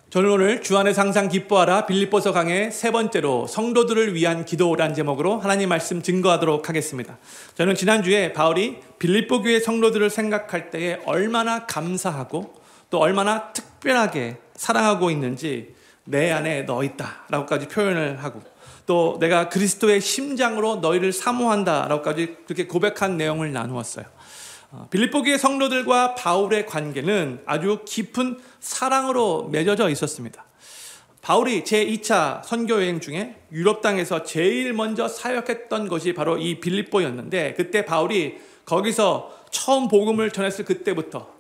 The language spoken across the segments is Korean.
저는 오늘 주 안에서 항상 기뻐하라 빌립보서 강의 세 번째로 성도들을 위한 기도라는 제목으로 하나님 말씀 증거하도록 하겠습니다. 저는 지난주에 바울이 빌립보 교회 성도들을 생각할 때에 얼마나 감사하고 또 얼마나 특별하게 사랑하고 있는지 내 안에 너 있다 라고까지 표현을 하고, 또 내가 그리스도의 심장으로 너희를 사모한다 라고까지 그렇게 고백한 내용을 나누었어요. 빌립보 교회 성도들과 바울의 관계는 아주 깊은 사랑으로 맺어져 있었습니다. 바울이 제2차 선교여행 중에 유럽 땅에서 제일 먼저 사역했던 것이 바로 이 빌립보였는데, 그때 바울이 거기서 처음 복음을 전했을 그때부터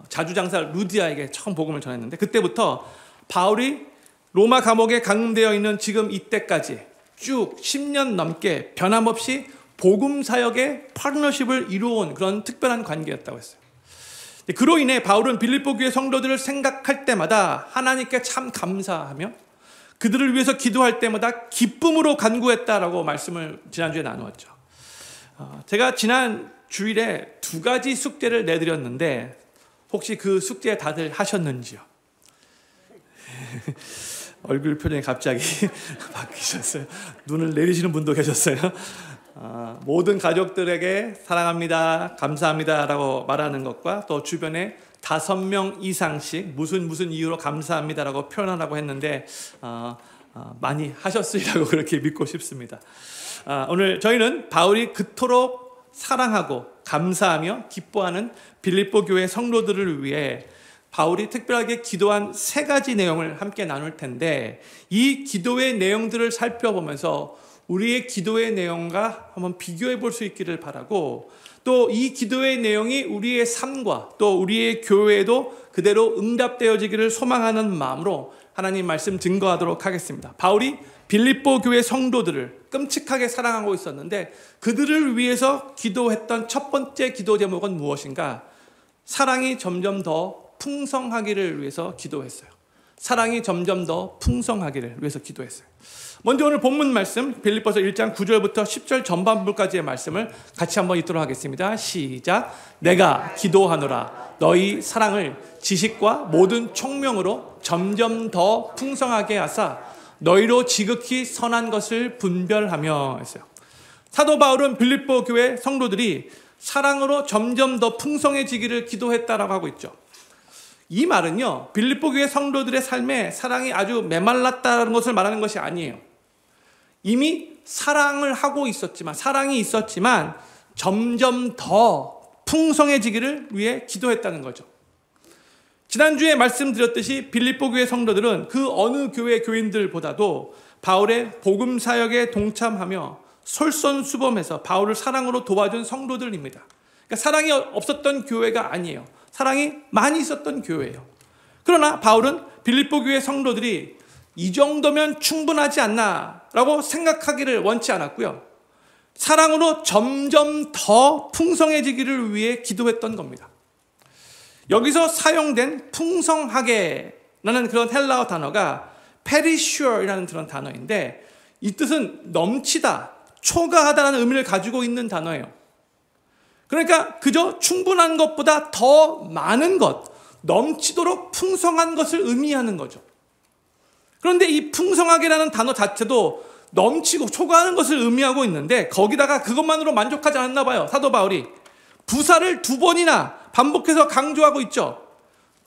자주장사 루디아에게 처음 복음을 전했는데, 그때부터 바울이 로마 감옥에 감금되어 있는 지금 이때까지 쭉 10년 넘게 변함없이 복음 사역의 파트너십을 이루어온 그런 특별한 관계였다고 했어요. 그로 인해 바울은 빌립보 교회 성도들을 생각할 때마다 하나님께 참 감사하며 그들을 위해서 기도할 때마다 기쁨으로 간구했다라고 말씀을 지난주에 나누었죠. 제가 지난 주일에 2가지 숙제를 내드렸는데 혹시 그 숙제 다들 하셨는지요? 얼굴 표정이 갑자기 바뀌셨어요. 눈을 내리시는 분도 계셨어요. 모든 가족들에게 사랑합니다, 감사합니다 라고 말하는 것과 또 주변에 5명 이상씩 무슨 이유로 감사합니다 라고 표현하라고 했는데 많이 하셨으리라고 그렇게 믿고 싶습니다. 오늘 저희는 바울이 그토록 사랑하고 감사하며 기뻐하는 빌립보 교회 성도들을 위해 바울이 특별하게 기도한 3가지 내용을 함께 나눌 텐데, 이 기도의 내용들을 살펴보면서 우리의 기도의 내용과 한번 비교해 볼 수 있기를 바라고, 또 이 기도의 내용이 우리의 삶과 또 우리의 교회에도 그대로 응답되어지기를 소망하는 마음으로 하나님 말씀 증거하도록 하겠습니다. 바울이 빌립보 교회 성도들을 끔찍하게 사랑하고 있었는데 그들을 위해서 기도했던 첫 번째 기도 제목은 무엇인가? 사랑이 점점 더 풍성하기를 위해서 기도했어요. 사랑이 점점 더 풍성하기를 위해서 기도했어요. 먼저 오늘 본문 말씀 빌립보서 1장 9절부터 10절 전반부까지의 말씀을 같이 한번 읽도록 하겠습니다. 시작. 내가 기도하노라 너희 사랑을 지식과 모든 총명으로 점점 더 풍성하게 하사 너희로 지극히 선한 것을 분별하며 했어요. 사도 바울은 빌립보 교회 성도들이 사랑으로 점점 더 풍성해지기를 기도했다라고 하고 있죠. 이 말은요, 빌립보 교회 성도들의 삶에 사랑이 아주 메말랐다는 것을 말하는 것이 아니에요. 이미 사랑을 하고 있었지만, 사랑이 있었지만 점점 더 풍성해지기를 위해 기도했다는 거죠. 지난주에 말씀드렸듯이 빌립보 교회 성도들은 그 어느 교회 교인들보다도 바울의 복음 사역에 동참하며 솔선수범해서 바울을 사랑으로 도와준 성도들입니다. 그러니까 사랑이 없었던 교회가 아니에요. 사랑이 많이 있었던 교회예요. 그러나 바울은 빌립보 교회 성도들이 이 정도면 충분하지 않나 라고 생각하기를 원치 않았고요. 사랑으로 점점 더 풍성해지기를 위해 기도했던 겁니다. 여기서 사용된 풍성하게라는 그런 헬라어 단어가 페리슈어이라는 그런 단어인데, 이 뜻은 넘치다, 초과하다라는 의미를 가지고 있는 단어예요. 그러니까 그저 충분한 것보다 더 많은 것, 넘치도록 풍성한 것을 의미하는 거죠. 그런데 이 풍성하게라는 단어 자체도 넘치고 초과하는 것을 의미하고 있는데, 거기다가 그것만으로 만족하지 않았나 봐요. 사도 바울이 부사를 2번이나 반복해서 강조하고 있죠.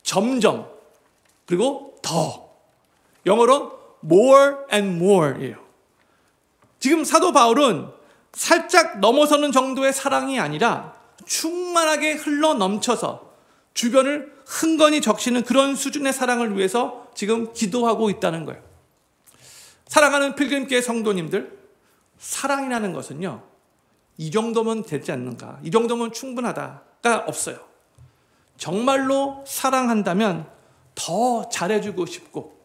점점, 그리고 더. 영어로 more and more예요. 지금 사도 바울은 살짝 넘어서는 정도의 사랑이 아니라 충만하게 흘러 넘쳐서 주변을 흥건히 적시는 그런 수준의 사랑을 위해서 지금 기도하고 있다는 거예요. 사랑하는 필그림교회 성도님들, 사랑이라는 것은요, 이 정도면 되지 않는가, 이 정도면 충분하다가 없어요. 정말로 사랑한다면 더 잘해주고 싶고,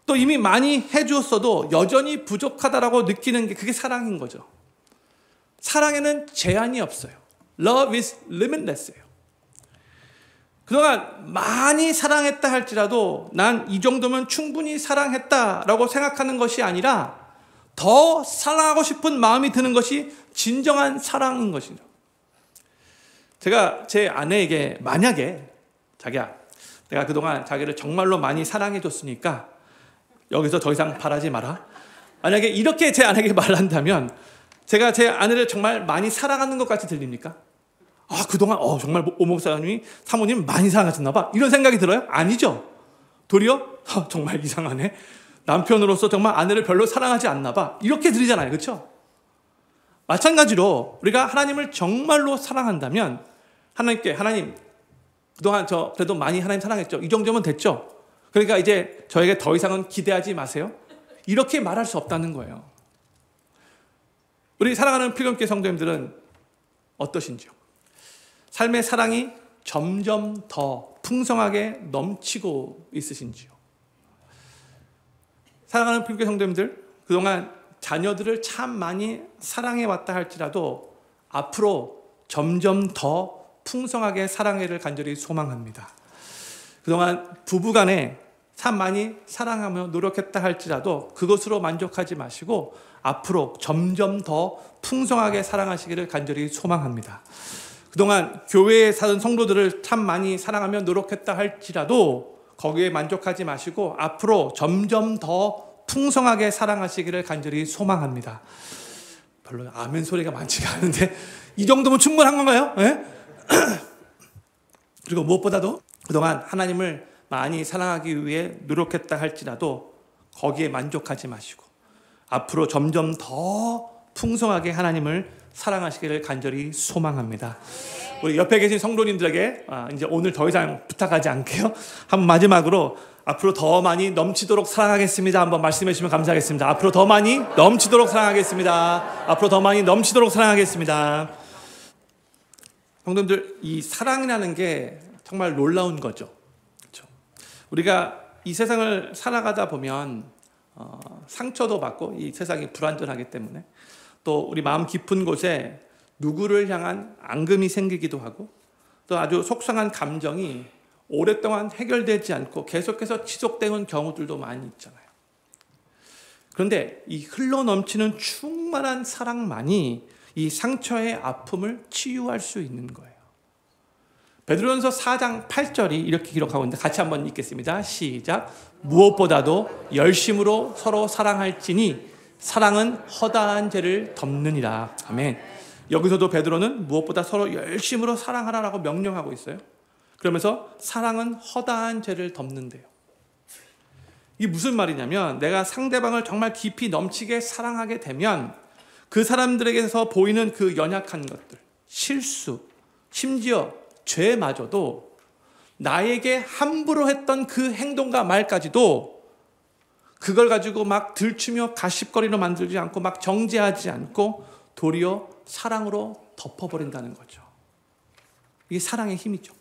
또 이미 많이 해주었어도 여전히 부족하다라고 느끼는 게 그게 사랑인 거죠. 사랑에는 제한이 없어요. Love is limitless예요. 그동안 많이 사랑했다 할지라도 난 이 정도면 충분히 사랑했다라고 생각하는 것이 아니라 더 사랑하고 싶은 마음이 드는 것이 진정한 사랑인 것이죠. 제가 제 아내에게 만약에 자기야 내가 그동안 자기를 정말로 많이 사랑해줬으니까 여기서 더 이상 바라지 마라. 만약에 이렇게 제 아내에게 말을 한다면 제가 제 아내를 정말 많이 사랑하는 것 같이 들립니까? 그동안 정말 오 목사님이 사모님 많이 사랑하셨나 봐. 이런 생각이 들어요? 아니죠. 도리어 정말 이상하네. 남편으로서 정말 아내를 별로 사랑하지 않나 봐. 이렇게 들리잖아요. 그렇죠? 마찬가지로 우리가 하나님을 정말로 사랑한다면 하나님께 하나님 그동안 저 그래도 많이 하나님 사랑했죠. 이 정도면 됐죠. 그러니까 이제 저에게 더 이상은 기대하지 마세요. 이렇게 말할 수 없다는 거예요. 우리 사랑하는 필경교회 성도님들은 어떠신지요? 삶의 사랑이 점점 더 풍성하게 넘치고 있으신지요? 사랑하는 필경교회 성도님들, 그동안 자녀들을 참 많이 사랑해왔다 할지라도 앞으로 점점 더 풍성하게 사랑해를 간절히 소망합니다. 그동안 부부간에 참 많이 사랑하며 노력했다 할지라도 그것으로 만족하지 마시고 앞으로 점점 더 풍성하게 사랑하시기를 간절히 소망합니다. 그동안 교회에 사는 성도들을 참 많이 사랑하며 노력했다 할지라도 거기에 만족하지 마시고 앞으로 점점 더 풍성하게 사랑하시기를 간절히 소망합니다. 별로 아멘 소리가 많지가 않은데 이 정도면 충분한 건가요? 네? 그리고 무엇보다도 그동안 하나님을 많이 사랑하기 위해 노력했다 할지라도 거기에 만족하지 마시고 앞으로 점점 더 풍성하게 하나님을 사랑하시기를 간절히 소망합니다. 우리 옆에 계신 성도님들에게 이제 오늘 더 이상 부탁하지 않게요. 한번 마지막으로 앞으로 더 많이 넘치도록 사랑하겠습니다. 한번 말씀해 주시면 감사하겠습니다. 앞으로 더 많이 넘치도록 사랑하겠습니다. 앞으로 더 많이 넘치도록 사랑하겠습니다. 성도님들, 이 사랑이라는 게 정말 놀라운 거죠. 그렇죠? 우리가 이 세상을 살아가다 보면 상처도 받고 이 세상이 불완전하기 때문에 또 우리 마음 깊은 곳에 누구를 향한 앙금이 생기기도 하고 또 아주 속상한 감정이 오랫동안 해결되지 않고 계속해서 지속되는 경우들도 많이 있잖아요. 그런데 이 흘러넘치는 충만한 사랑만이 이 상처의 아픔을 치유할 수 있는 거예요. 베드로전서 4장 8절이 이렇게 기록하고 있는데 같이 한번 읽겠습니다. 시작. 무엇보다도 열심으로 서로 사랑할지니 사랑은 허다한 죄를 덮느니라. 아멘. 여기서도 베드로는 무엇보다 서로 열심으로 사랑하라라고 명령하고 있어요. 그러면서 사랑은 허다한 죄를 덮는데요. 이게 무슨 말이냐면 내가 상대방을 정말 깊이 넘치게 사랑하게 되면 그 사람들에게서 보이는 그 연약한 것들, 실수, 심지어 죄마저도 나에게 함부로 했던 그 행동과 말까지도 그걸 가지고 막 들추며 가십거리로 만들지 않고 막 정죄하지 않고 도리어 사랑으로 덮어버린다는 거죠. 이게 사랑의 힘이죠.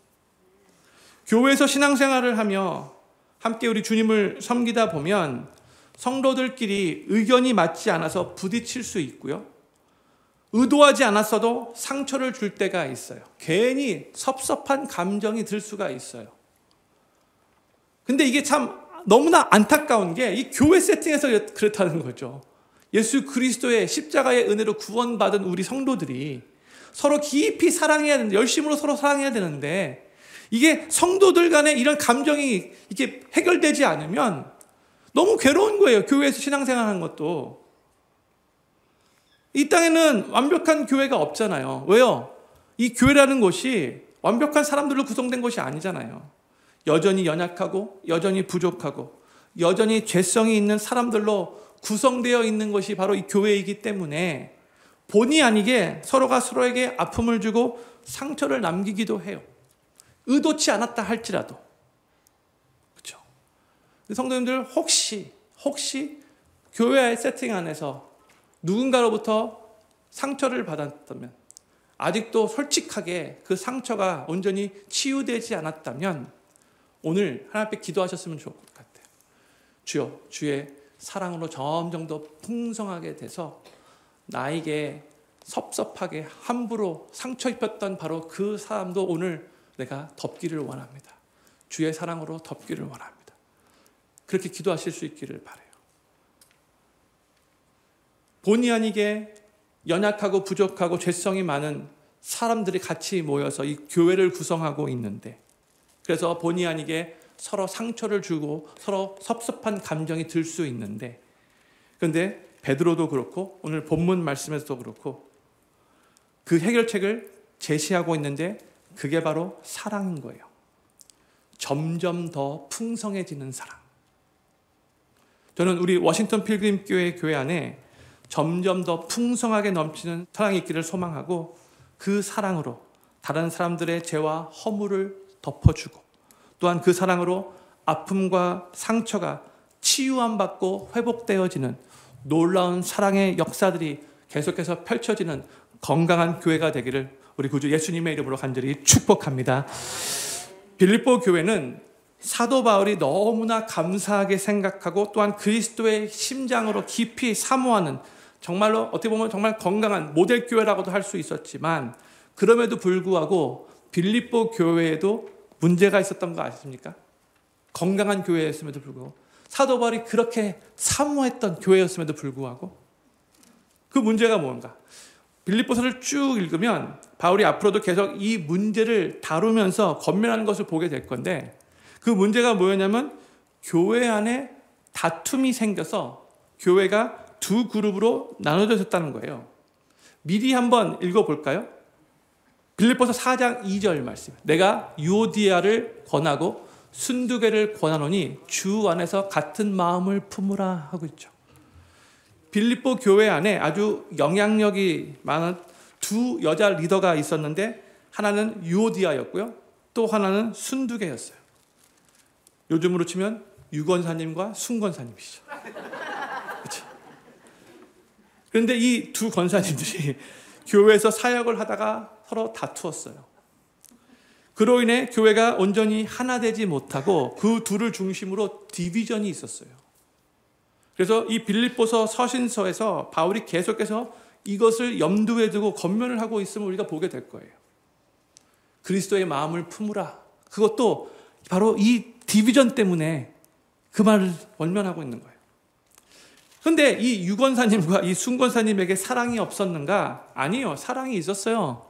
교회에서 신앙생활을 하며 함께 우리 주님을 섬기다 보면 성도들끼리 의견이 맞지 않아서 부딪힐 수 있고요. 의도하지 않았어도 상처를 줄 때가 있어요. 괜히 섭섭한 감정이 들 수가 있어요. 근데 이게 참 너무나 안타까운 게 이 교회 세팅에서 그렇다는 거죠. 예수 그리스도의 십자가의 은혜로 구원받은 우리 성도들이 서로 깊이 사랑해야 되는데, 열심으로 서로 사랑해야 되는데 이게 성도들 간에 이런 감정이 이게 해결되지 않으면 너무 괴로운 거예요. 교회에서 신앙생활하는 것도. 이 땅에는 완벽한 교회가 없잖아요. 왜요? 이 교회라는 곳이 완벽한 사람들로 구성된 것이 아니잖아요. 여전히 연약하고 여전히 부족하고 여전히 죄성이 있는 사람들로 구성되어 있는 것이 바로 이 교회이기 때문에 본의 아니게 서로가 서로에게 아픔을 주고 상처를 남기기도 해요. 의도치 않았다 할지라도. 그렇죠? 성도님들 혹시 교회 세팅 안에서 누군가로부터 상처를 받았다면 아직도 솔직하게 그 상처가 온전히 치유되지 않았다면 오늘 하나님 앞에 기도하셨으면 좋을 것 같아요. 주여, 주의 사랑으로 점점 더 풍성하게 돼서 나에게 섭섭하게 함부로 상처 입혔던 바로 그 사람도 오늘 내가 덮기를 원합니다. 주의 사랑으로 덮기를 원합니다. 그렇게 기도하실 수 있기를 바라요. 본의 아니게 연약하고 부족하고 죄성이 많은 사람들이 같이 모여서 이 교회를 구성하고 있는데 그래서 본의 아니게 서로 상처를 주고 서로 섭섭한 감정이 들 수 있는데, 그런데 베드로도 그렇고 오늘 본문 말씀에서도 그렇고 그 해결책을 제시하고 있는데 그게 바로 사랑인 거예요. 점점 더 풍성해지는 사랑. 저는 우리 워싱턴 필그림 교회 안에 점점 더 풍성하게 넘치는 사랑이 있기를 소망하고, 그 사랑으로 다른 사람들의 죄와 허물을 덮어주고, 또한 그 사랑으로 아픔과 상처가 치유함 받고 회복되어지는 놀라운 사랑의 역사들이 계속해서 펼쳐지는 건강한 교회가 되기를 우리 구주 예수님의 이름으로 간절히 축복합니다. 빌립보 교회는 사도 바울이 너무나 감사하게 생각하고 또한 그리스도의 심장으로 깊이 사모하는, 정말로 어떻게 보면 정말 건강한 모델 교회라고도 할 수 있었지만, 그럼에도 불구하고 빌립보 교회에도 문제가 있었던 거 아십니까? 건강한 교회였음에도 불구하고, 사도 바울이 그렇게 사모했던 교회였음에도 불구하고 그 문제가 뭔가? 빌립보서를 쭉 읽으면 바울이 앞으로도 계속 이 문제를 다루면서 권면하는 것을 보게 될 건데, 그 문제가 뭐였냐면 교회 안에 다툼이 생겨서 교회가 두 그룹으로 나눠졌다는 거예요. 미리 한번 읽어볼까요? 빌립보서 4장 2절 말씀. 내가 유오디아를 권하고 순두개를 권하노니 주 안에서 같은 마음을 품으라 하고 있죠. 빌립보 교회 안에 아주 영향력이 많은 두 여자 리더가 있었는데, 하나는 유오디아였고요, 또 하나는 순두개였어요. 요즘으로 치면 유권사님과 순권사님이시죠. 그렇죠? 그런데 이 두 권사님들이 교회에서 사역을 하다가 서로 다투었어요. 그로 인해 교회가 온전히 하나 되지 못하고 그 둘을 중심으로 디비전이 있었어요. 그래서 이 빌립보서 서신서에서 바울이 계속해서 이것을 염두에 두고 권면을 하고 있음을 우리가 보게 될 거예요. 그리스도의 마음을 품으라. 그것도 바로 이 디비전 때문에 그 말을 권면하고 있는 거예요. 그런데 이 유권사님과 이 순권사님에게 사랑이 없었는가? 아니요, 사랑이 있었어요.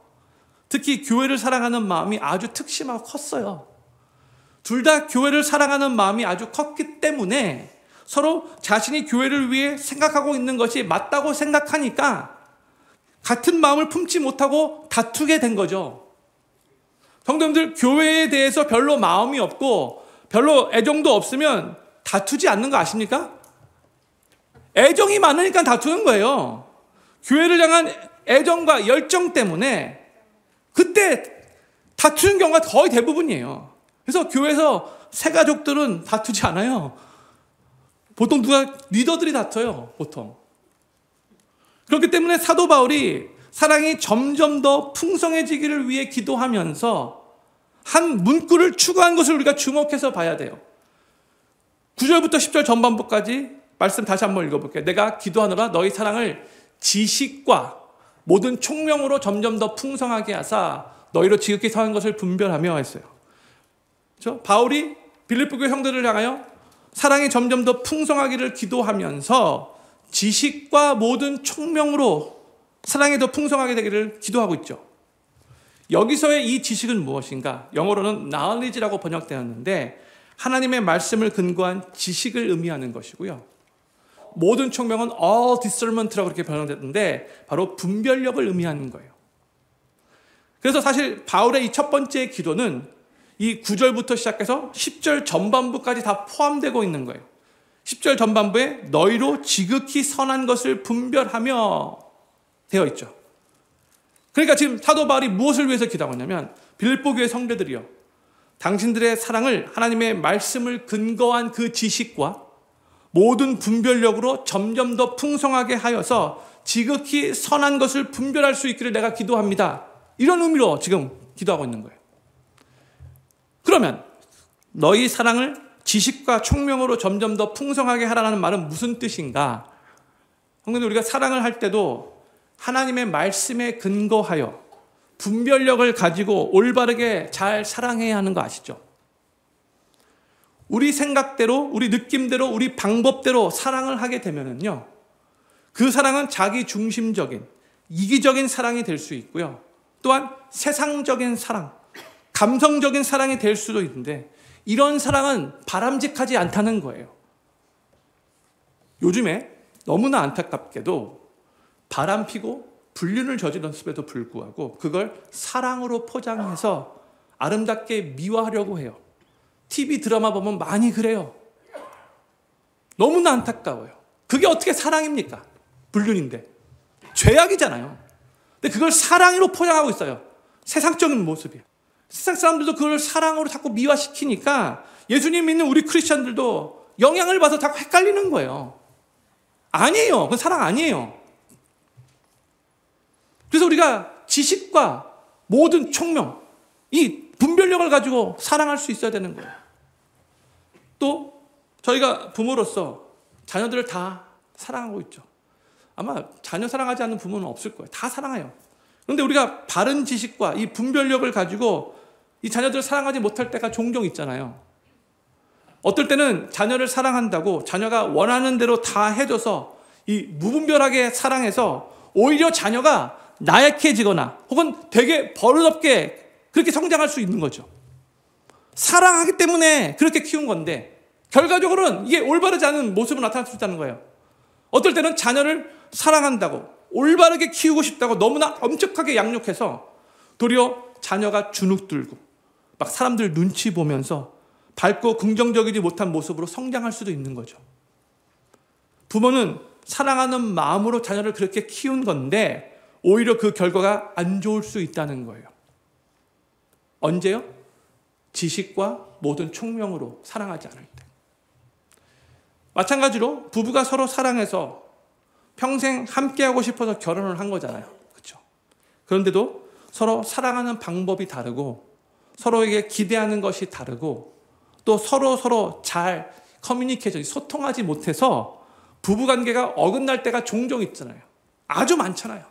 특히 교회를 사랑하는 마음이 아주 특심하고 컸어요. 둘 다 교회를 사랑하는 마음이 아주 컸기 때문에 서로 자신이 교회를 위해 생각하고 있는 것이 맞다고 생각하니까 같은 마음을 품지 못하고 다투게 된 거죠. 성도님들, 교회에 대해서 별로 마음이 없고 별로 애정도 없으면 다투지 않는 거 아십니까? 애정이 많으니까 다투는 거예요. 교회를 향한 애정과 열정 때문에 그때 다투는 경우가 거의 대부분이에요. 그래서 교회에서 새가족들은 다투지 않아요. 보통 리더들이 다퉈요, 보통. 그렇기 때문에 사도 바울이 사랑이 점점 더 풍성해지기를 위해 기도하면서 한 문구를 추구한 것을 우리가 주목해서 봐야 돼요. 9절부터 10절 전반부까지 말씀 다시 한번 읽어볼게요. 내가 기도하노라 너희 사랑을 지식과 모든 총명으로 점점 더 풍성하게 하사 너희로 지극히 선한 것을 분별하며 했어요. 그렇죠? 바울이 빌립보 교회 형들을 향하여 사랑이 점점 더 풍성하기를 기도하면서 지식과 모든 총명으로 사랑이 더 풍성하게 되기를 기도하고 있죠. 여기서의 이 지식은 무엇인가? 영어로는 knowledge라고 번역되었는데 하나님의 말씀을 근거한 지식을 의미하는 것이고요. 모든 총명은 all discernment라고 그렇게 번역됐는데 바로 분별력을 의미하는 거예요. 그래서 사실 바울의 이 첫 번째 기도는 이 9절부터 시작해서 10절 전반부까지 다 포함되고 있는 거예요. 10절 전반부에 너희로 지극히 선한 것을 분별하며 되어 있죠. 그러니까 지금 사도 바울이 무엇을 위해서 기도하고 있냐면 빌립보 교회 성도들이요, 당신들의 사랑을 하나님의 말씀을 근거한 그 지식과 모든 분별력으로 점점 더 풍성하게 하여서 지극히 선한 것을 분별할 수 있기를 내가 기도합니다. 이런 의미로 지금 기도하고 있는 거예요. 그러면 너희 사랑을 지식과 총명으로 점점 더 풍성하게 하라는 말은 무슨 뜻인가? 성도님, 우리가 사랑을 할 때도 하나님의 말씀에 근거하여 분별력을 가지고 올바르게 잘 사랑해야 하는 거 아시죠? 우리 생각대로, 우리 느낌대로, 우리 방법대로 사랑을 하게 되면은요, 그 사랑은 자기 중심적인, 이기적인 사랑이 될 수 있고요. 또한 세상적인 사랑, 감성적인 사랑이 될 수도 있는데 이런 사랑은 바람직하지 않다는 거예요. 요즘에 너무나 안타깝게도 바람피고 불륜을 저질렀음에도 불구하고 그걸 사랑으로 포장해서 아름답게 미화하려고 해요. TV 드라마 보면 많이 그래요. 너무나 안타까워요. 그게 어떻게 사랑입니까? 불륜인데. 죄악이잖아요. 근데 그걸 사랑으로 포장하고 있어요. 세상적인 모습이에요. 세상 사람들도 그걸 사랑으로 자꾸 미화시키니까 예수님 믿는 우리 크리스천들도 영향을 받아서 자꾸 헷갈리는 거예요. 아니에요. 그건 사랑 아니에요. 그래서 우리가 지식과 모든 총명, 이 분별력을 가지고 사랑할 수 있어야 되는 거예요. 또 저희가 부모로서 자녀들을 다 사랑하고 있죠. 아마 자녀 사랑하지 않는 부모는 없을 거예요. 다 사랑해요. 그런데 우리가 바른 지식과 이 분별력을 가지고 이 자녀들을 사랑하지 못할 때가 종종 있잖아요. 어떨 때는 자녀를 사랑한다고 자녀가 원하는 대로 다 해줘서 이 무분별하게 사랑해서 오히려 자녀가 나약해지거나 혹은 되게 버릇없게 그렇게 성장할 수 있는 거죠. 사랑하기 때문에 그렇게 키운 건데 결과적으로는 이게 올바르지 않은 모습으로 나타날 수 있다는 거예요. 어떨 때는 자녀를 사랑한다고 올바르게 키우고 싶다고 너무나 엄격하게 양육해서 도리어 자녀가 주눅들고 막 사람들 눈치 보면서 밝고 긍정적이지 못한 모습으로 성장할 수도 있는 거죠. 부모는 사랑하는 마음으로 자녀를 그렇게 키운 건데 오히려 그 결과가 안 좋을 수 있다는 거예요. 언제요? 지식과 모든 총명으로 사랑하지 않을 때. 마찬가지로 부부가 서로 사랑해서 평생 함께하고 싶어서 결혼을 한 거잖아요. 그렇죠? 그런데도 서로 사랑하는 방법이 다르고 서로에게 기대하는 것이 다르고 또 서로 잘 커뮤니케이션, 소통하지 못해서 부부관계가 어긋날 때가 종종 있잖아요. 아주 많잖아요.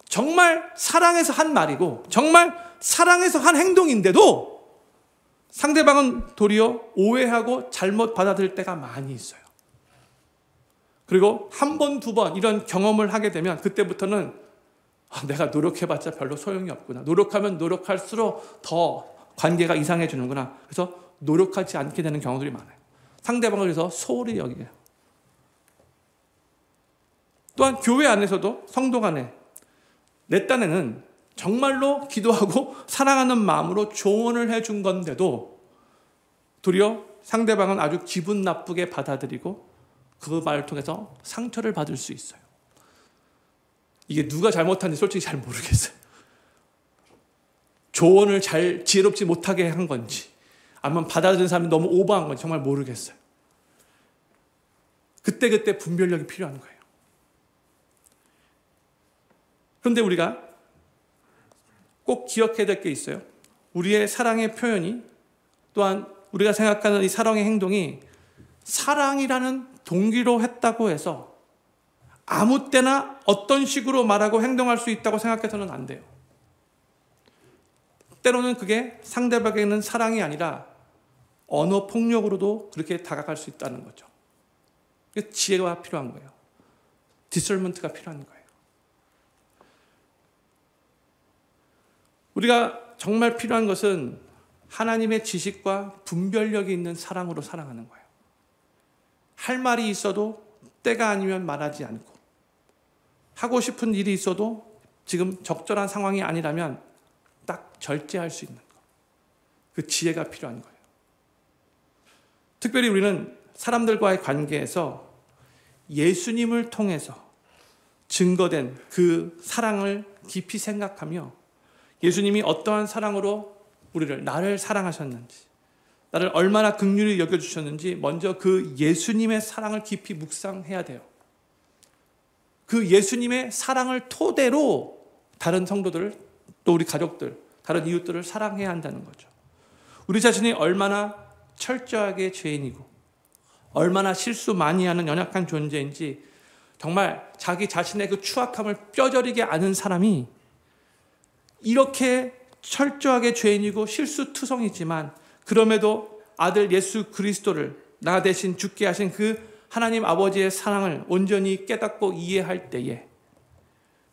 정말 사랑해서 한 말이고 정말 사랑해서 한 행동인데도 상대방은 도리어 오해하고 잘못 받아들일 때가 많이 있어요. 그리고 한 번, 두 번 이런 경험을 하게 되면 그때부터는 내가 노력해봤자 별로 소용이 없구나. 노력하면 노력할수록 더 관계가 이상해지는구나. 그래서 노력하지 않게 되는 경우들이 많아요. 상대방을 그래서 소홀히 여기게요. 또한 교회 안에서도 성도 간에 내 딴에는 정말로 기도하고 사랑하는 마음으로 조언을 해준 건데도 도리어 상대방은 아주 기분 나쁘게 받아들이고 그 말을 통해서 상처를 받을 수 있어요. 이게 누가 잘못한지 솔직히 잘 모르겠어요. 조언을 잘 지혜롭지 못하게 한 건지 아니면 받아들인 사람이 너무 오버한 건지 정말 모르겠어요. 그때 분별력이 필요한 거예요. 그런데 우리가 꼭 기억해야 될 게 있어요. 우리의 사랑의 표현이 또한 우리가 생각하는 이 사랑의 행동이 사랑이라는 동기로 했다고 해서 아무 때나 어떤 식으로 말하고 행동할 수 있다고 생각해서는 안 돼요. 때로는 그게 상대방에게는 사랑이 아니라 언어 폭력으로도 그렇게 다가갈 수 있다는 거죠. 지혜가 필요한 거예요. 디설먼트가 필요한 거예요. 우리가 정말 필요한 것은 하나님의 지식과 분별력이 있는 사랑으로 사랑하는 거예요. 할 말이 있어도 때가 아니면 말하지 않고 하고 싶은 일이 있어도 지금 적절한 상황이 아니라면 딱 절제할 수 있는 것. 그 지혜가 필요한 거예요. 특별히 우리는 사람들과의 관계에서 예수님을 통해서 증거된 그 사랑을 깊이 생각하며 예수님이 어떠한 사랑으로 나를 사랑하셨는지, 나를 얼마나 긍휼히 여겨주셨는지 먼저 그 예수님의 사랑을 깊이 묵상해야 돼요. 그 예수님의 사랑을 토대로 다른 성도들, 또 우리 가족들, 다른 이웃들을 사랑해야 한다는 거죠. 우리 자신이 얼마나 철저하게 죄인이고 얼마나 실수 많이 하는 연약한 존재인지 정말 자기 자신의 그 추악함을 뼈저리게 아는 사람이 이렇게 철저하게 죄인이고 실수투성이지만 그럼에도 아들 예수 그리스도를 나 대신 죽게 하신 그 하나님 아버지의 사랑을 온전히 깨닫고 이해할 때에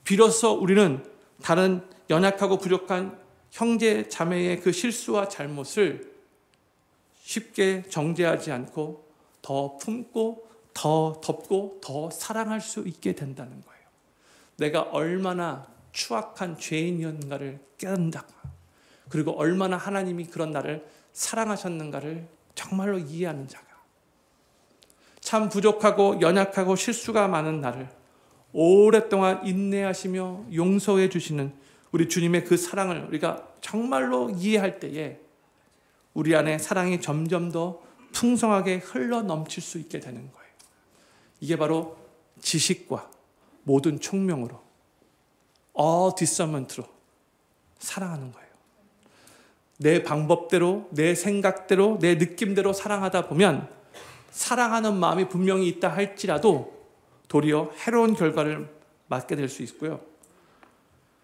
비로소 우리는 다른 연약하고 부족한 형제 자매의 그 실수와 잘못을 쉽게 정죄하지 않고 더 품고 더 덮고 더 사랑할 수 있게 된다는 거예요. 내가 얼마나 추악한 죄인이었는가를 깨닫는다. 그리고 얼마나 하나님이 그런 나를 사랑하셨는가를 정말로 이해하는 자가, 참 부족하고 연약하고 실수가 많은 나를 오랫동안 인내하시며 용서해 주시는 우리 주님의 그 사랑을 우리가 정말로 이해할 때에 우리 안에 사랑이 점점 더 풍성하게 흘러 넘칠 수 있게 되는 거예요. 이게 바로 지식과 모든 총명으로 all discernment로 사랑하는 거예요. 내 방법대로, 내 생각대로, 내 느낌대로 사랑하다 보면 사랑하는 마음이 분명히 있다 할지라도 도리어 해로운 결과를 맞게 될 수 있고요.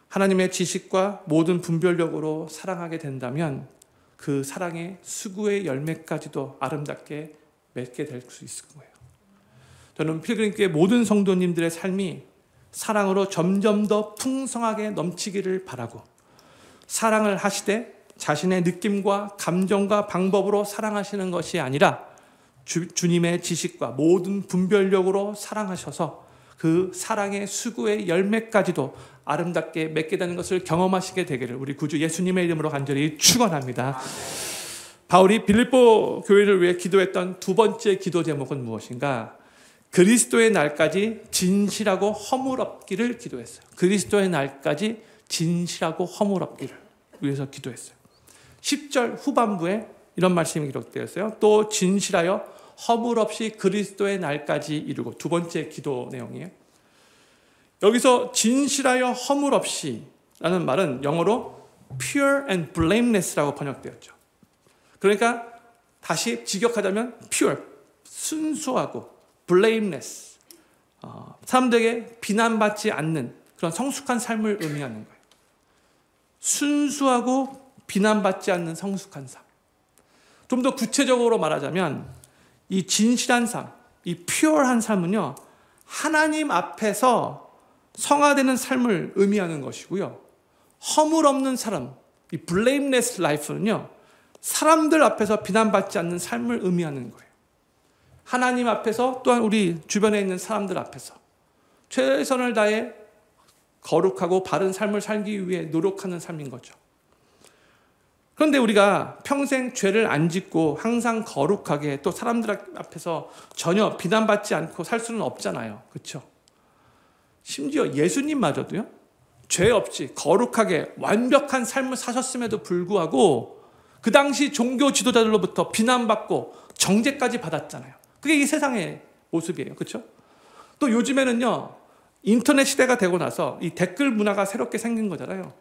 하나님의 지식과 모든 분별력으로 사랑하게 된다면 그 사랑의 수고의 열매까지도 아름답게 맺게 될 수 있을 거예요. 저는 필그림교회 모든 성도님들의 삶이 사랑으로 점점 더 풍성하게 넘치기를 바라고, 사랑을 하시되 자신의 느낌과 감정과 방법으로 사랑하시는 것이 아니라 주님의 지식과 모든 분별력으로 사랑하셔서 그 사랑의 수고의 열매까지도 아름답게 맺게 되는 것을 경험하시게 되기를 우리 구주 예수님의 이름으로 간절히 축원합니다. 바울이 빌립보 교회를 위해 기도했던 두 번째 기도 제목은 무엇인가? 그리스도의 날까지 진실하고 허물 없기를 기도했어요. 그리스도의 날까지 진실하고 허물 없기를 위해서 기도했어요. 10절 후반부에 이런 말씀이 기록되어 있어요. 또 진실하여 허물 없이 그리스도의 날까지 이루고, 두 번째 기도 내용이에요. 여기서 진실하여 허물 없이 라는 말은 영어로 pure and blameless라고 번역되었죠. 그러니까 다시 직역하자면 pure, 순수하고, blameless, 사람들에게 비난받지 않는 그런 성숙한 삶을 의미하는 거예요. 순수하고 비난받지 않는 성숙한 삶. 좀 더 구체적으로 말하자면 이 진실한 삶, 이 퓨어한 삶은요, 하나님 앞에서 성화되는 삶을 의미하는 것이고요. 허물 없는 사람, 이 blameless life는요, 사람들 앞에서 비난받지 않는 삶을 의미하는 거예요. 하나님 앞에서, 또한 우리 주변에 있는 사람들 앞에서 최선을 다해 거룩하고 바른 삶을 살기 위해 노력하는 삶인 거죠. 그런데 우리가 평생 죄를 안 짓고 항상 거룩하게 또 사람들 앞에서 전혀 비난받지 않고 살 수는 없잖아요. 그렇죠? 심지어 예수님마저도요, 죄 없이 거룩하게 완벽한 삶을 사셨음에도 불구하고 그 당시 종교 지도자들로부터 비난받고 정죄까지 받았잖아요. 그게 이 세상의 모습이에요. 그렇죠? 또 요즘에는요, 인터넷 시대가 되고 나서 이 댓글 문화가 새롭게 생긴 거잖아요.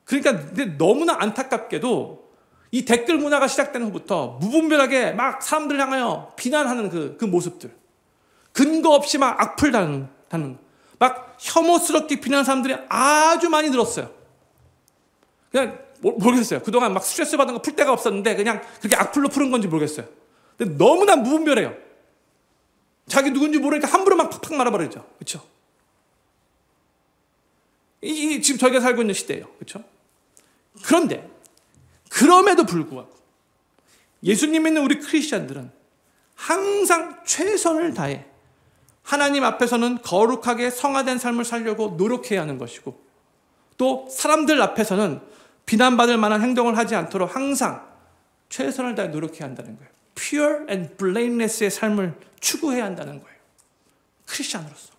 그러니까 근데 너무나 안타깝게도 이 댓글 문화가 시작된 후부터 무분별하게 막 사람들을 향하여 비난하는 그 모습들, 근거 없이 막 악플 다는 막 혐오스럽게 비난하는 사람들이 아주 많이 늘었어요. 그냥 모르겠어요. 그동안 막 스트레스 받은 거 풀 데가 없었는데 그냥 그렇게 악플로 푸는 건지 모르겠어요. 근데 너무나 무분별해요. 자기 누군지 모르니까 함부로 막 팍팍 말아버리죠. 그렇죠? 이 지금 저희가 살고 있는 시대예요. 그렇죠? 그런데 그럼에도 불구하고 예수님 믿는 우리 크리스천들은 항상 최선을 다해 하나님 앞에서는 거룩하게 성화된 삶을 살려고 노력해야 하는 것이고, 또 사람들 앞에서는 비난받을 만한 행동을 하지 않도록 항상 최선을 다해 노력해야 한다는 거예요. Pure and blameless의 삶을 추구해야 한다는 거예요. 크리스천으로서.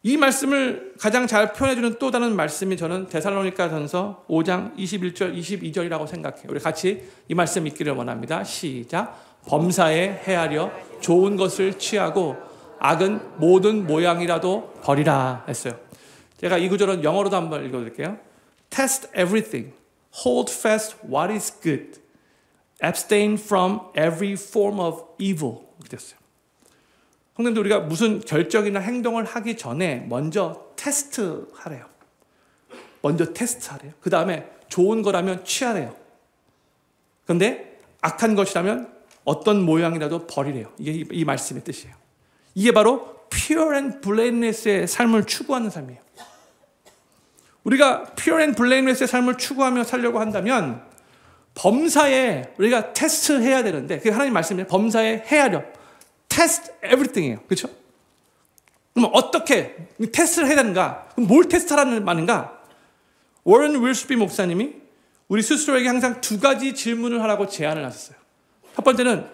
이 말씀을 가장 잘 표현해주는 또 다른 말씀이 저는 데살로니가전서 5장 21절, 22절이라고 생각해요. 우리 같이 이 말씀 읽기를 원합니다. 시작. 범사에 헤아려 좋은 것을 취하고 악은 모든 모양이라도 버리라 했어요. 제가 이 구절은 영어로도 한번 읽어드릴게요. Test everything. Hold fast what is good. Abstain from every form of evil. 이렇게 됐어요. 성도님들, 우리가 무슨 결정이나 행동을 하기 전에 먼저 테스트하래요. 먼저 테스트하래요. 그 다음에 좋은 거라면 취하래요. 그런데 악한 것이라면 어떤 모양이라도 버리래요. 이게 이 말씀의 뜻이에요. 이게 바로 pure and blameless의 삶을 추구하는 삶이에요. 우리가 pure and blameless의 삶을 추구하며 살려고 한다면 범사에 우리가 테스트해야 되는데, 그게 하나님 말씀이에요. 범사에 헤아려. test everything이에요. 그렇죠? 그럼 어떻게 테스트를 해야 되는가? 그럼 뭘 테스트하라는 말인가? 워런 윌스비 목사님이 우리 스스로에게 항상 두 가지 질문을 하라고 제안을 하셨어요. 첫 번째는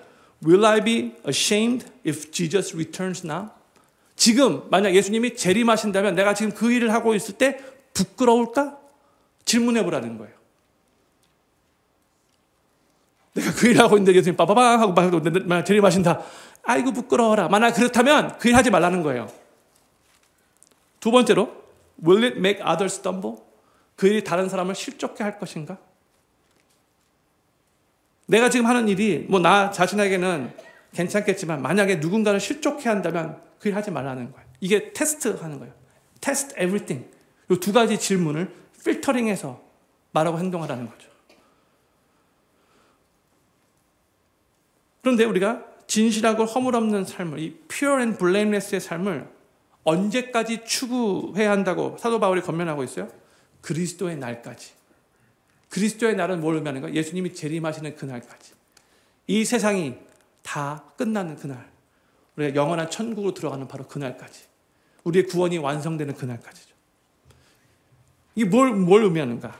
Will I be ashamed if Jesus returns now? 지금 만약 예수님이 재림하신다면 내가 지금 그 일을 하고 있을 때 부끄러울까? 질문해 보라는 거예요. 내가 그 일을 하고 있는데 예수님 빠바방 하고 만약 재림하신다. 아이고 부끄러워라. 만약 그렇다면 그 일 하지 말라는 거예요. 두 번째로 Will it make others stumble? 그 일이 다른 사람을 실족해 할 것인가? 내가 지금 하는 일이 뭐 나 자신에게는 괜찮겠지만 만약에 누군가를 실족해 한다면 그 일 하지 말라는 거예요. 이게 테스트하는 거예요. Test everything. 이 두 가지 질문을 필터링해서 말하고 행동하라는 거죠. 그런데 우리가 진실하고 허물없는 삶을, 이 pure and blameless의 삶을 언제까지 추구해야 한다고 사도 바울이 권면하고 있어요? 그리스도의 날까지. 그리스도의 날은 뭘 의미하는 거예요? 예수님이 재림하시는 그날까지. 이 세상이 다 끝나는 그날. 우리가 영원한 천국으로 들어가는 바로 그날까지. 우리의 구원이 완성되는 그날까지죠. 이게 뭘 의미하는가?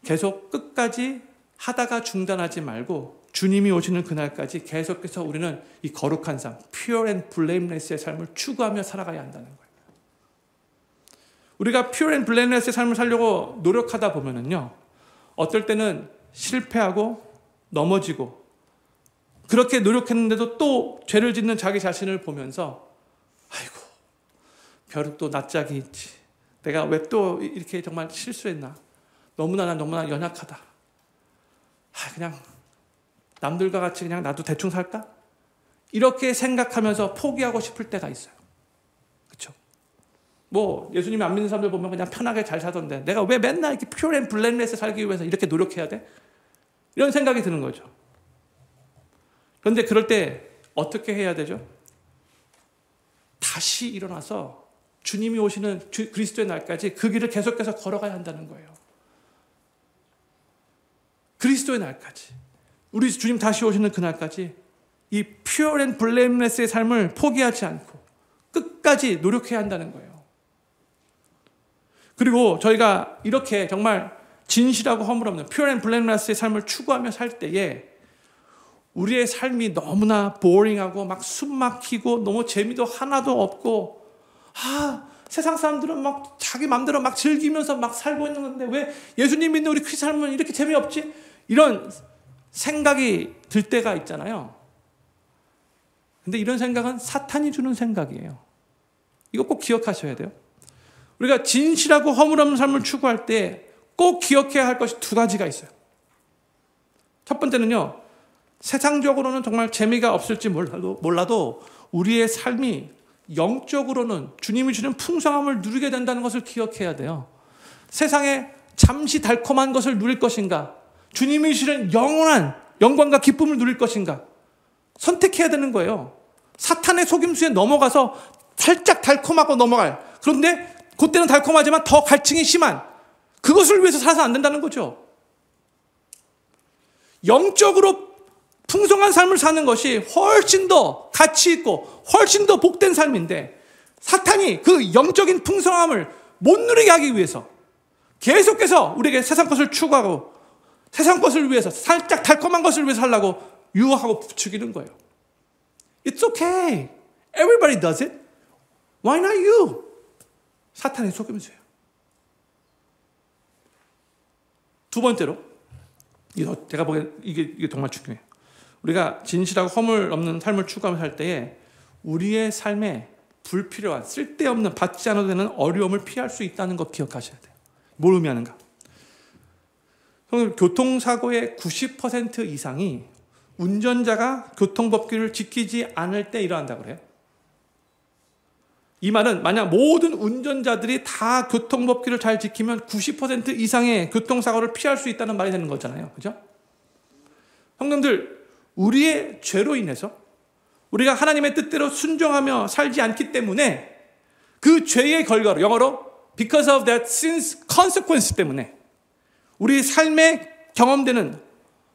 계속 끝까지 하다가 중단하지 말고 주님이 오시는 그날까지 계속해서 우리는 이 거룩한 삶, pure and blameless의 삶을 추구하며 살아가야 한다는 거예요. 우리가 pure and blameless의 삶을 살려고 노력하다 보면은요, 어떨 때는 실패하고 넘어지고 그렇게 노력했는데도 또 죄를 짓는 자기 자신을 보면서 아이고, 벼룩도 낯짝이 있지. 내가 왜 또 이렇게 정말 실수했나? 너무나 연약하다. 그냥 남들과 같이 그냥 나도 대충 살까? 이렇게 생각하면서 포기하고 싶을 때가 있어요. 그렇죠? 뭐 예수님이 안 믿는 사람들 보면 그냥 편하게 잘 사던데 내가 왜 맨날 이렇게 pure and blameless 살기 위해서 이렇게 노력해야 돼? 이런 생각이 드는 거죠. 그런데 그럴 때 어떻게 해야 되죠? 다시 일어나서 주님이 오시는 그리스도의 날까지 그 길을 계속해서 걸어가야 한다는 거예요. 그리스도의 날까지. 우리 주님 다시 오시는 그날까지 이 pure and blameless의 삶을 포기하지 않고 끝까지 노력해야 한다는 거예요. 그리고 저희가 이렇게 정말 진실하고 허물없는 pure and blameless의 삶을 추구하며 살 때에 우리의 삶이 너무나 boring하고 막 숨막히고 너무 재미도 하나도 없고 세상 사람들은 막 자기 마음대로 막 즐기면서 막 살고 있는 건데 왜 예수님 믿는 우리 크리스찬 삶은 이렇게 재미없지? 이런 생각이 들 때가 있잖아요. 근데 이런 생각은 사탄이 주는 생각이에요. 이거 꼭 기억하셔야 돼요. 우리가 진실하고 허물없는 삶을 추구할 때 꼭 기억해야 할 것이 두 가지가 있어요. 첫 번째는요, 세상적으로는 정말 재미가 없을지 몰라도 우리의 삶이 영적으로는 주님이 주는 풍성함을 누리게 된다는 것을 기억해야 돼요. 세상에 잠시 달콤한 것을 누릴 것인가? 주님이 주시는 영원한 영광과 기쁨을 누릴 것인가? 선택해야 되는 거예요. 사탄의 속임수에 넘어가서 살짝 달콤하고 넘어갈. 그런데 그때는 달콤하지만 더 갈증이 심한 그것을 위해서 살아서 안 된다는 거죠. 영적으로 풍성한 삶을 사는 것이 훨씬 더 가치 있고 훨씬 더 복된 삶인데 사탄이 그 영적인 풍성함을 못 누리게 하기 위해서 계속해서 우리에게 세상 것을 추구하고 세상 것을 위해서 살짝 달콤한 것을 위해서 살라고 유혹하고 부추기는 거예요. It's okay. Everybody does it. Why not you? 사탄의 속임수예요. 두 번째로, 제가 보기엔 이게 정말 중요해요. 우리가 진실하고 허물 없는 삶을 추구하며 살 때에 우리의 삶에 불필요한 쓸데없는 받지 않아도 되는 어려움을 피할 수 있다는 것 기억하셔야 돼요. 뭘 의미하는가? 교통사고의 90% 이상이 운전자가 교통법규를 지키지 않을 때 일어난다고 그래요. 이 말은 만약 모든 운전자들이 다 교통법규를 잘 지키면 90% 이상의 교통사고를 피할 수 있다는 말이 되는 거잖아요. 그죠? 성도님들, 우리의 죄로 인해서 우리가 하나님의 뜻대로 순종하며 살지 않기 때문에 그 죄의 결과로, 영어로 because of that sin's consequence 때문에 우리 삶에 경험되는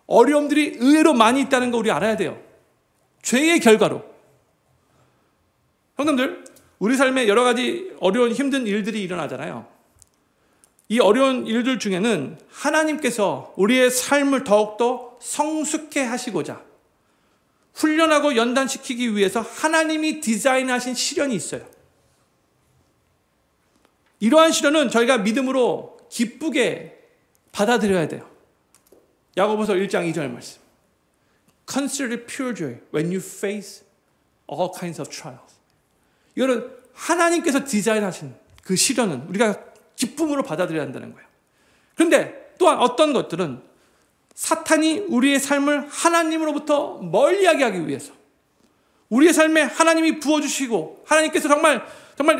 어려움들이 의외로 많이 있다는 거 우리 알아야 돼요. 죄의 결과로. 형님들, 우리 삶에 여러 가지 어려운 힘든 일들이 일어나잖아요. 이 어려운 일들 중에는 하나님께서 우리의 삶을 더욱더 성숙해 하시고자 훈련하고 연단시키기 위해서 하나님이 디자인하신 시련이 있어요. 이러한 시련은 저희가 믿음으로 기쁘게 받아들여야 돼요. 야고보서 1장 2절 말씀. Consider it pure joy when you face all kinds of trials. 이거는 하나님께서 디자인하신 그 시련은 우리가 기쁨으로 받아들여야 한다는 거예요. 그런데 또한 어떤 것들은 사탄이 우리의 삶을 하나님으로부터 멀리하게 하기 위해서 우리의 삶에 하나님이 부어주시고 하나님께서 정말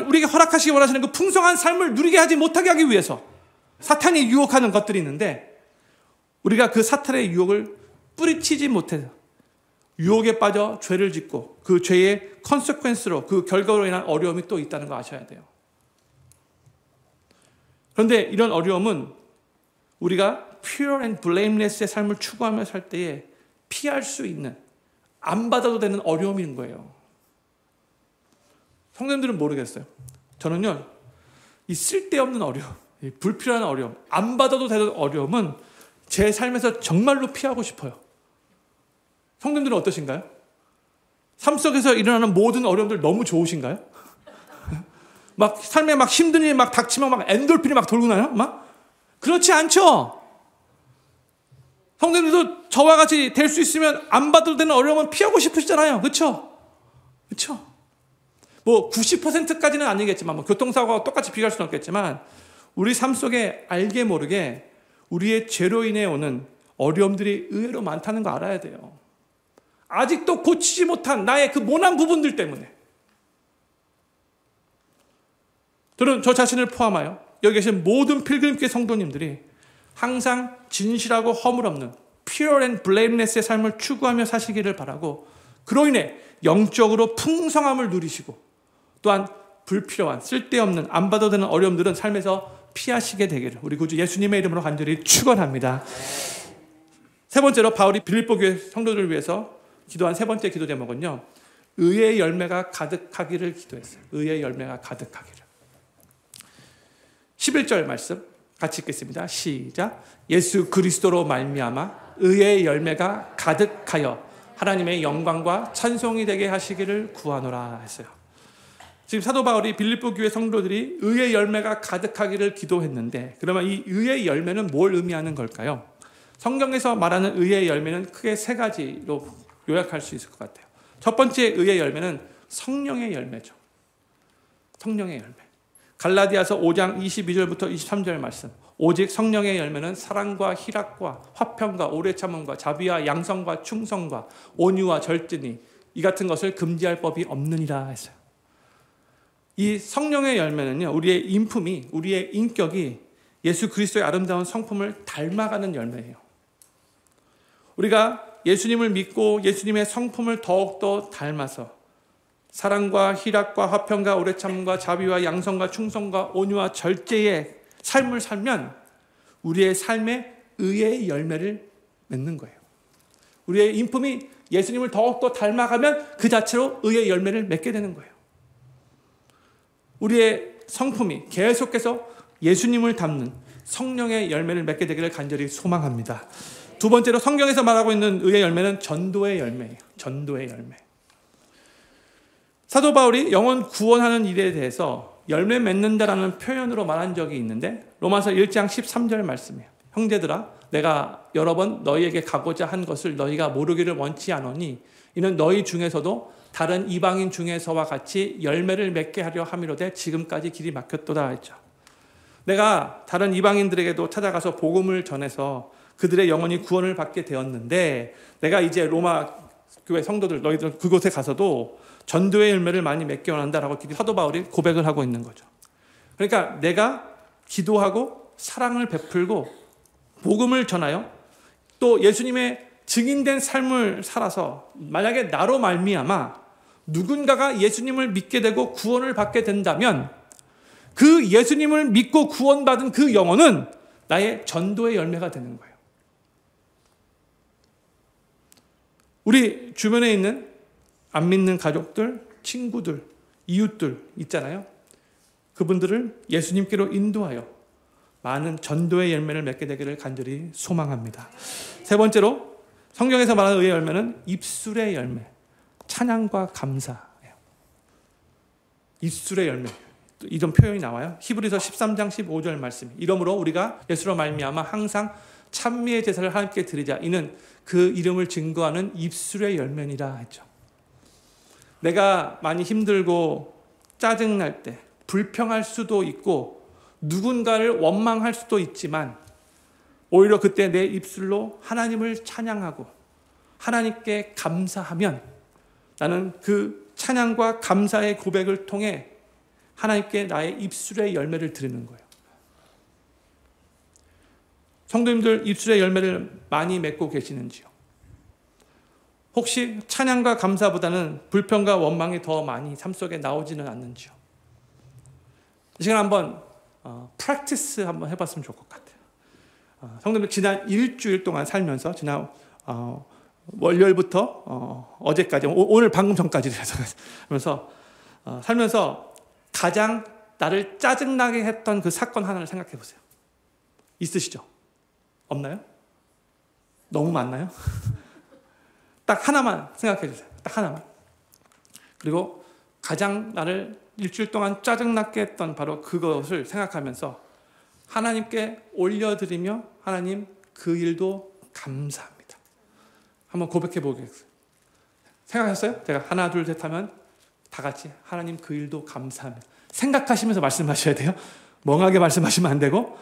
우리에게 허락하시기 원하시는 그 풍성한 삶을 누리게 하지 못하게 하기 위해서 사탄이 유혹하는 것들이 있는데 우리가 그 사탄의 유혹을 뿌리치지 못해서 유혹에 빠져 죄를 짓고 그 죄의 컨세퀀스로 그 결과로 인한 어려움이 또 있다는 거 아셔야 돼요. 그런데 이런 어려움은 우리가 pure and blameless의 삶을 추구하며 살 때에 피할 수 있는 안 받아도 되는 어려움인 거예요. 성도님들은 모르겠어요. 저는요, 이 쓸데없는 어려움, 이 불필요한 어려움, 안 받아도 되는 어려움은 제 삶에서 정말로 피하고 싶어요. 성도님들은 어떠신가요? 삶 속에서 일어나는 모든 어려움들 너무 좋으신가요? 막 삶에 막 힘든 일이 막 닥치면 막 엔돌핀이 막 돌고 나요? 막? 그렇지 않죠? 성도님들도 저와 같이 될 수 있으면 안 받아도 되는 어려움은 피하고 싶으시잖아요. 그렇죠? 그렇죠? 뭐 90%까지는 아니겠지만 뭐 교통사고와 똑같이 비교할 수는 없겠지만 우리 삶 속에 알게 모르게 우리의 죄로 인해 오는 어려움들이 의외로 많다는 거 알아야 돼요. 아직도 고치지 못한 나의 그 모난 부분들 때문에 저는 저 자신을 포함하여 여기 계신 모든 필그림교회 성도님들이 항상 진실하고 허물 없는 pure and blameless의 삶을 추구하며 사시기를 바라고 그로 인해 영적으로 풍성함을 누리시고 또한 불필요한 쓸데없는 안 받아도 되는 어려움들은 삶에서 피하시게 되기를 우리 구주 예수님의 이름으로 간절히 축원합니다. 세 번째로 바울이 빌립보 교회 성도들을 위해서 기도한 세 번째 기도 제목은요, 의의 열매가 가득하기를 기도했어요. 의의 열매가 가득하기를. 11절 말씀 같이 읽겠습니다. 시작. 예수 그리스도로 말미암아 의의 열매가 가득하여 하나님의 영광과 찬송이 되게 하시기를 구하노라 했어요. 지금 사도 바울이 빌립보 교회 성도들이 의의 열매가 가득하기를 기도했는데 그러면 이 의의 열매는 뭘 의미하는 걸까요? 성경에서 말하는 의의 열매는 크게 세 가지로 요약할 수 있을 것 같아요. 첫 번째 의의 열매는 성령의 열매죠. 성령의 열매. 갈라디아서 5장 22절부터 23절 말씀. 오직 성령의 열매는 사랑과 희락과 화평과 오래 참음과 자비와 양성과 충성과 온유와 절제니 이 같은 것을 금지할 법이 없느니라 했어요. 이 성령의 열매는요, 우리의 인품이, 우리의 인격이 예수 그리스도의 아름다운 성품을 닮아가는 열매예요. 우리가 예수님을 믿고 예수님의 성품을 더욱더 닮아서 사랑과 희락과 화평과 오래 참음과 자비와 양성과 충성과 온유와 절제의 삶을 살면 우리의 삶에 의의 열매를 맺는 거예요. 우리의 인품이 예수님을 더욱더 닮아가면 그 자체로 의의 열매를 맺게 되는 거예요. 우리의 성품이 계속해서 예수님을 닮는 성령의 열매를 맺게 되기를 간절히 소망합니다. 두 번째로 성경에서 말하고 있는 의의 열매는 전도의 열매예요. 전도의 열매. 사도 바울이 영혼 구원하는 일에 대해서 열매 맺는다라는 표현으로 말한 적이 있는데 로마서 1장 13절 말씀이에요. 형제들아 내가 여러 번 너희에게 가고자 한 것을 너희가 모르기를 원치 않으니 이는 너희 중에서도 다른 이방인 중에서와 같이 열매를 맺게 하려 함이로되 지금까지 길이 막혔도다 했죠. 내가 다른 이방인들에게도 찾아가서 복음을 전해서 그들의 영혼이 구원을 받게 되었는데 내가 이제 로마 교회 성도들 너희들 그곳에 가서도 전도의 열매를 많이 맺게 원한다라고 사도 바울이 고백을 하고 있는 거죠. 그러니까 내가 기도하고 사랑을 베풀고 복음을 전하여 또 예수님의 증인된 삶을 살아서 만약에 나로 말미암아 누군가가 예수님을 믿게 되고 구원을 받게 된다면 그 예수님을 믿고 구원받은 그 영혼은 나의 전도의 열매가 되는 거예요. 우리 주변에 있는 안 믿는 가족들, 친구들, 이웃들 있잖아요. 그분들을 예수님께로 인도하여 많은 전도의 열매를 맺게 되기를 간절히 소망합니다. 세 번째로 성경에서 말하는 의의 열매는 입술의 열매, 찬양과 감사예요. 입술의 열매, 이런 표현이 나와요. 히브리서 13장 15절 말씀. 이러므로 우리가 예수로 말미암아 항상 찬미의 제사를 하나님께 드리자. 이는 그 이름을 증거하는 입술의 열매니라 했죠. 내가 많이 힘들고 짜증날 때 불평할 수도 있고 누군가를 원망할 수도 있지만 오히려 그때 내 입술로 하나님을 찬양하고 하나님께 감사하면 나는 그 찬양과 감사의 고백을 통해 하나님께 나의 입술의 열매를 드리는 거예요. 성도님들 입술의 열매를 많이 맺고 계시는지요? 혹시 찬양과 감사보다는 불평과 원망이 더 많이 삶 속에 나오지는 않는지요? 이 시간 한번 프랙티스 한번 해봤으면 좋을 것 같아요. 성도님들 지난 일주일 동안 살면서 지난 월요일부터 어제까지 오늘 방금 전까지 하면서 살면서 가장 나를 짜증나게 했던 그 사건 하나를 생각해 보세요. 있으시죠? 없나요? 너무 많나요? 딱 하나만 생각해 주세요. 딱 하나만. 그리고 가장 나를 일주일 동안 짜증나게 했던 바로 그것을 생각하면서 하나님께 올려드리며 하나님 그 일도 감사합니다. 한번 고백해 보겠어요. 생각하셨어요? 제가 하나 둘 셋 하면 다 같이 하나님 그 일도 감사합니다. 생각하시면서 말씀하셔야 돼요. 멍하게 말씀하시면 안 되고.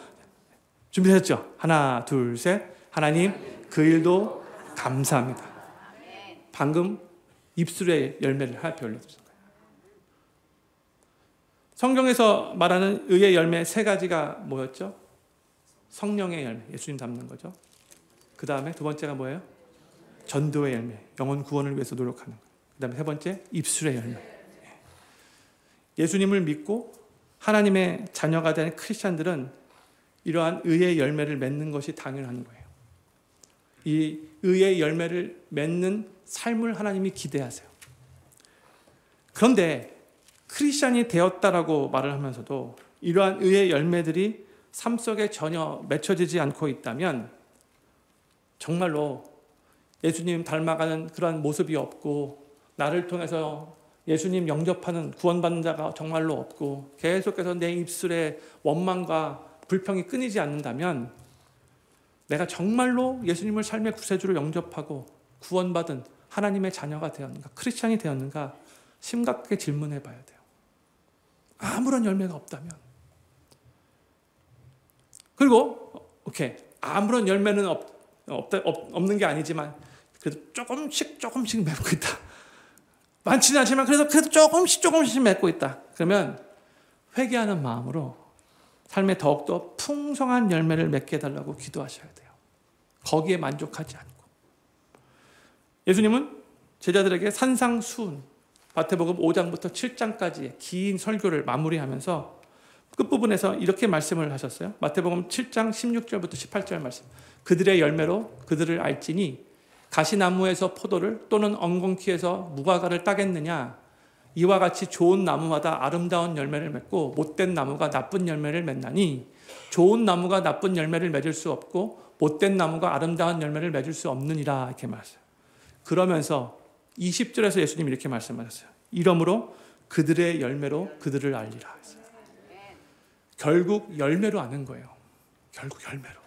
준비되셨죠? 하나 둘 셋. 하나님 그 일도 감사합니다. 방금 입술의 열매를 하나님께 올려드린 거예요. 성경에서 말하는 의의 열매 세 가지가 뭐였죠? 성령의 열매, 예수님 닮는 거죠. 그 다음에 두 번째가 뭐예요? 전도의 열매, 영혼 구원을 위해서 노력하는 거예요. 그 다음에 세 번째, 입술의 열매. 예수님을 믿고 하나님의 자녀가 된 크리스찬들은 이러한 의의 열매를 맺는 것이 당연한 거예요. 이 의의 열매를 맺는 삶을 하나님이 기대하세요. 그런데 크리스찬이 되었다라고 말을 하면서도 이러한 의의 열매들이 삶 속에 전혀 맺혀지지 않고 있다면 정말로 예수님 닮아가는 그런 모습이 없고 나를 통해서 예수님 영접하는 구원받는 자가 정말로 없고 계속해서 내 입술에 원망과 불평이 끊이지 않는다면 내가 정말로 예수님을 삶의 구세주로 영접하고 구원받은 하나님의 자녀가 되었는가, 크리스찬이 되었는가 심각하게 질문해 봐야 돼요. 아무런 열매가 없다면. 그리고 아무런 열매는 없는 게 아니지만 그래도 조금씩 맺고 있다. 많지는 않지만 그래도 조금씩 맺고 있다. 그러면 회개하는 마음으로 삶에 더욱더 풍성한 열매를 맺게 해달라고 기도하셔야 돼요. 거기에 만족하지 않고. 예수님은 제자들에게 산상수훈, 마태복음 5장부터 7장까지의 긴 설교를 마무리하면서 끝부분에서 이렇게 말씀을 하셨어요. 마태복음 7장 16절부터 18절 말씀. 그들의 열매로 그들을 알지니 가시나무에서 포도를 또는 엉겅퀴에서 무화과를 따겠느냐. 이와 같이 좋은 나무마다 아름다운 열매를 맺고 못된 나무가 나쁜 열매를 맺나니 좋은 나무가 나쁜 열매를 맺을 수 없고 못된 나무가 아름다운 열매를 맺을 수 없느니라 이렇게 말했어요. 그러면서 20절에서 예수님이 이렇게 말씀하셨어요. 이러므로 그들의 열매로 그들을 알리라 했어요. 결국 열매로 아는 거예요. 결국 열매로.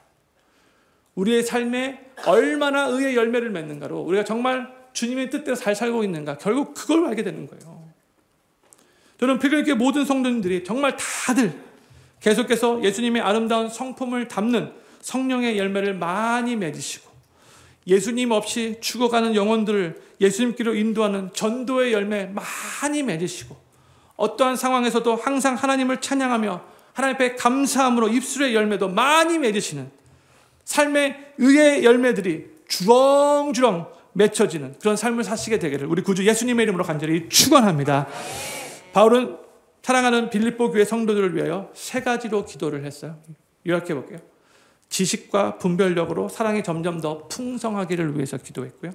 우리의 삶에 얼마나 의의 열매를 맺는가로 우리가 정말 주님의 뜻대로 잘 살고 있는가 결국 그걸 알게 되는 거예요. 저는 필요하게 모든 성도님들이 정말 다들 계속해서 예수님의 아름다운 성품을 담는 성령의 열매를 많이 맺으시고 예수님 없이 죽어가는 영혼들을 예수님께로 인도하는 전도의 열매 많이 맺으시고 어떠한 상황에서도 항상 하나님을 찬양하며 하나님 앞에 감사함으로 입술의 열매도 많이 맺으시는 삶의 의의 열매들이 주렁주렁 맺혀지는 그런 삶을 사시게 되기를 우리 구주 예수님의 이름으로 간절히 축원합니다. 바울은 사랑하는 빌립보 교회 성도들을 위하여 세 가지로 기도를 했어요. 요약해 볼게요. 지식과 분별력으로 사랑이 점점 더 풍성하기를 위해서 기도했고요.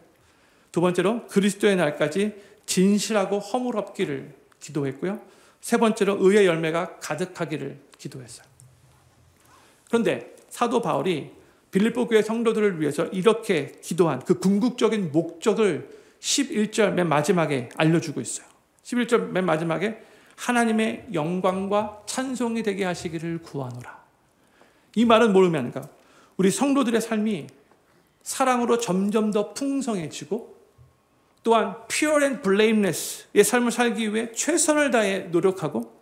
두 번째로 그리스도의 날까지 진실하고 허물 없기를 기도했고요. 세 번째로 의의 열매가 가득하기를 기도했어요. 그런데 사도 바울이 빌립보 교회 성도들을 위해서 이렇게 기도한 그 궁극적인 목적을 11절 맨 마지막에 알려주고 있어요. 11절 맨 마지막에 하나님의 영광과 찬송이 되게 하시기를 구하노라. 이 말은 뭘 의미하는가? 우리 성도들의 삶이 사랑으로 점점 더 풍성해지고 또한 pure and blameless의 삶을 살기 위해 최선을 다해 노력하고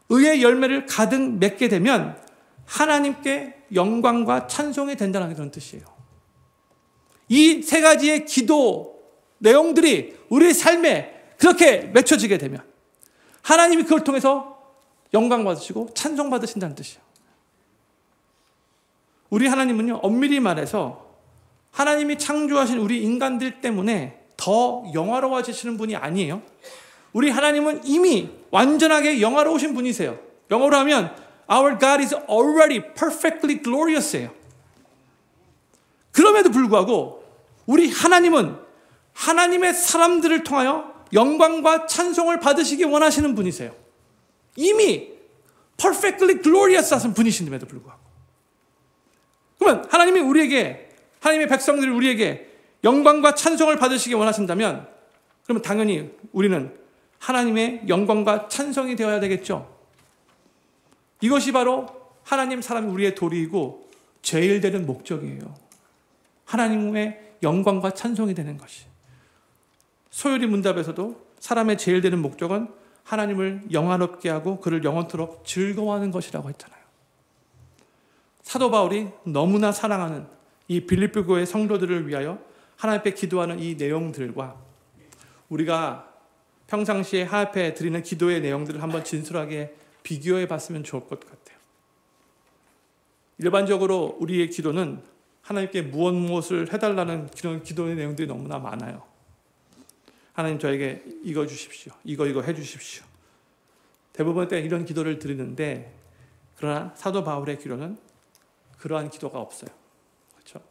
의의 열매를 가득 맺게 되면 하나님께 영광과 찬송이 된다는 그런 뜻이에요. 이 세 가지의 기도 내용들이 우리의 삶에 그렇게 맺혀지게 되면 하나님이 그걸 통해서 영광 받으시고 찬송 받으신다는 뜻이에요. 우리 하나님은요, 엄밀히 말해서 하나님이 창조하신 우리 인간들 때문에 더 영화로워지시는 분이 아니에요. 우리 하나님은 이미 완전하게 영화로우신 분이세요. 영어로 하면 Our God is already perfectly glorious예요. 그럼에도 불구하고 우리 하나님은 하나님의 사람들을 통하여 영광과 찬송을 받으시기 원하시는 분이세요. 이미 perfectly glorious 하신 분이신데도 불구하고. 그러면 하나님이 우리에게, 하나님의 백성들이 우리에게 영광과 찬송을 받으시기 원하신다면 그러면 당연히 우리는 하나님의 영광과 찬송이 되어야 되겠죠. 이것이 바로 하나님 사람이 우리의 도리이고 제일 되는 목적이에요. 하나님의 영광과 찬송이 되는 것이. 소요리 문답에서도 사람의 제일 되는 목적은 하나님을 영화롭게 하고 그를 영원토록 즐거워하는 것이라고 했잖아요. 사도 바울이 너무나 사랑하는 이 빌립보 교회 성도들을 위하여 하나님 앞에 기도하는 이 내용들과 우리가 평상시에 하나님 앞에 드리는 기도의 내용들을 한번 진솔하게 비교해 봤으면 좋을 것 같아요. 일반적으로 우리의 기도는 하나님께 무엇을 해달라는 그런 기도의 내용들이 너무나 많아요. 하나님 저에게 이거 주십시오. 이거 해주십시오. 대부분 때 이런 기도를 드리는데 그러나 사도 바울의 기도는 그러한 기도가 없어요. 그렇죠?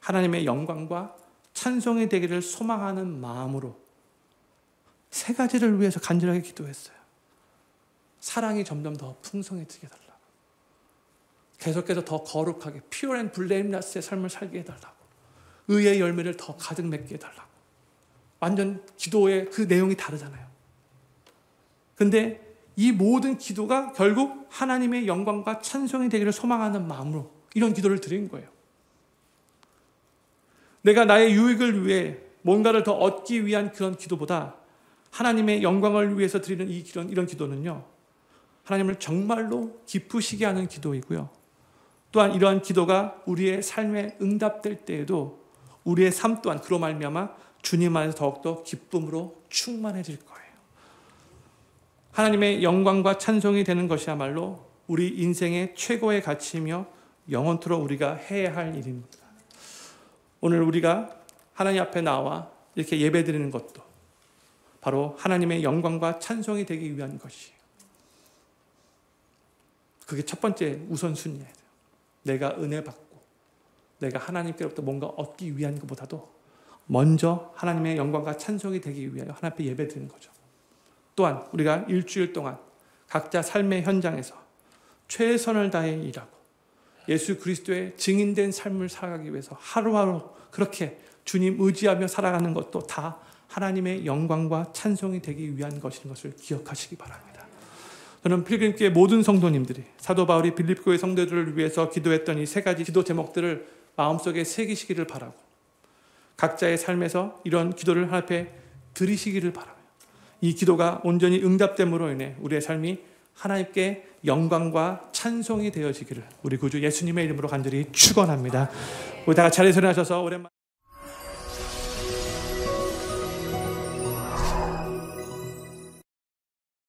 하나님의 영광과 찬송이 되기를 소망하는 마음으로 세 가지를 위해서 간절하게 기도했어요. 사랑이 점점 더 풍성해지게 해달라고. 계속해서 더 거룩하게 pure and blameless의 삶을 살게 해달라고. 의의 열매를 더 가득 맺게 해달라고. 완전 기도의 그 내용이 다르잖아요. 근데 이 모든 기도가 결국 하나님의 영광과 찬송이 되기를 소망하는 마음으로 이런 기도를 드린 거예요. 내가 나의 유익을 위해 뭔가를 더 얻기 위한 그런 기도보다 하나님의 영광을 위해서 드리는 이런 기도는요, 하나님을 정말로 기쁘시게 하는 기도이고요. 또한 이러한 기도가 우리의 삶에 응답될 때에도 우리의 삶 또한 그로 말미암아 주님 안에서 더욱더 기쁨으로 충만해질 거예요. 하나님의 영광과 찬송이 되는 것이야말로 우리 인생의 최고의 가치이며 영원토록 우리가 해야 할 일입니다. 오늘 우리가 하나님 앞에 나와 이렇게 예배드리는 것도 바로 하나님의 영광과 찬송이 되기 위한 것이에요. 그게 첫 번째 우선순위예요. 내가 은혜 받고 내가 하나님께로부터 뭔가 얻기 위한 것보다도 먼저 하나님의 영광과 찬송이 되기 위하여 하나님 앞에 예배드리는 거죠. 또한 우리가 일주일 동안 각자 삶의 현장에서 최선을 다해 일하고 예수 그리스도의 증인된 삶을 살아가기 위해서 하루하루 그렇게 주님 의지하며 살아가는 것도 다 하나님의 영광과 찬송이 되기 위한 것인 것을 기억하시기 바랍니다. 저는 필그림교회 모든 성도님들이 사도 바울이 빌립보의 성도들을 위해서 기도했던 이 세 가지 기도 제목들을 마음속에 새기시기를 바라고 각자의 삶에서 이런 기도를 하나님 앞에 드리시기를 바라며 이 기도가 온전히 응답됨으로 인해 우리의 삶이 하나님께 영광과 찬송이 되어지기를 우리 구주 예수님의 이름으로 간절히 축원합니다. 우리 다 같이 자리에 서셔서 오랜만에